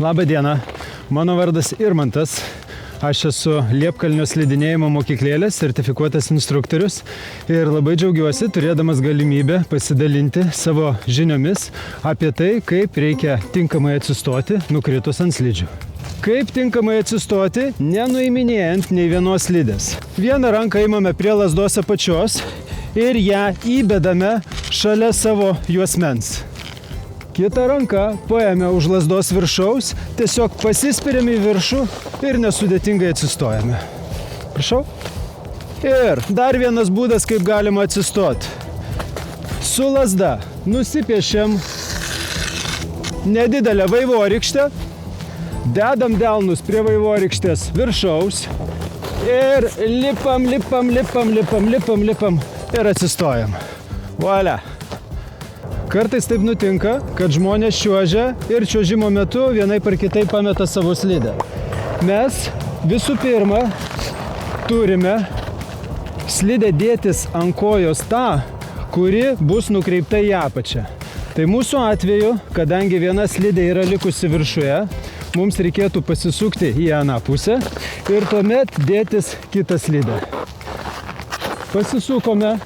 Labą dieną, mano vardas Irmantas. Aš esu Liepkalnio slidinėjimo mokyklėlės sertifikuotas instruktorius ir labai džiaugiuosi turėdamas galimybę pasidalinti savo žiniomis apie tai, kaip reikia tinkamai atsistoti nukritus ant slidžių. Kaip tinkamai atsistoti, nenuiminėjant nei vienos slidės. Vieną ranką imame prie lazdos apačios ir ją įbedame šalia savo juosmens. Kita ranka paėmė už lazdos viršaus, tiesiog pasispiriame į viršų ir nesudėtingai atsistojame. Prašau. Ir dar vienas būdas, kaip galima atsistoti. Su lazda nusipiešiam nedidelę vaivorykštę, dedam delnus prie vaivorykštės viršaus ir lipam ir atsistojam. Voila. Kartais taip nutinka, kad žmonės čiuožia ir čiuožimo metu vienaip ar kitaip pameta savo slidę. Mes visų pirma turime slidę dėtis ant kojos tą, kuri bus nukreipta į apačią. Tai mūsų atveju, kadangi viena slidė yra likusi viršuje, mums reikėtų pasisukti į aną pusę ir tuomet dėtis kitą slidę. Pasisukome.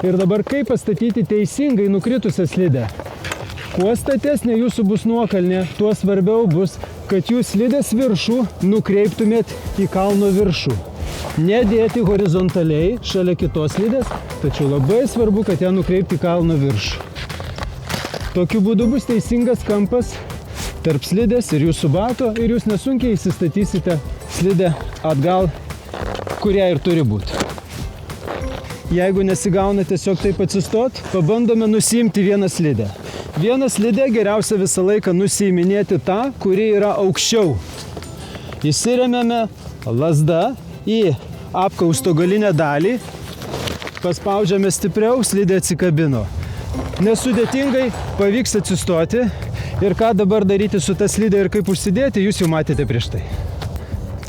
Ir dabar kaip pastatyti teisingai nukritusią slidę? Kuo statesnė jūsų bus nuokalnė, tuo svarbiau bus, kad jūs slidės viršų nukreiptumėt į kalno viršų. Nedėti horizontaliai šalia kitos slidės, tačiau labai svarbu, kad ją nukreipti į kalno viršų. Tokiu būdu bus teisingas kampas tarp slidės ir jūsų bato ir jūs nesunkiai įsistatysite slidę atgal, kuria ir turi būti. Jeigu nesigauna tiesiog taip atsistot, pabandome nusiimti vieną slidę. Vieną slidę geriausia visą laiką nusiiminėti tą, kuri yra aukščiau. Įsiremiame lazdą į apkausto galinę dalį, paspaudžiame stipriau, slidė atsikabino. Nesudėtingai pavyks atsistoti ir ką dabar daryti su ta slidė ir kaip užsidėti, jūs jau matėte prieš tai.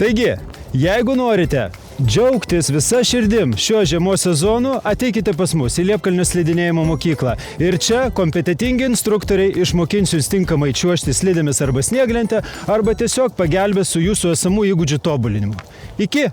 Taigi, jeigu norite džiaugtis visa širdim šiuo žiemos sezonu, ateikite pas mus į Liepkalnio slidinėjimo mokyklą. Ir čia kompetentingi instruktoriai išmokins jūs tinkamai čiuožti slidėmis arba snieglente, arba tiesiog pagelbės su jūsų esamų įgūdžių tobulinimu. Iki!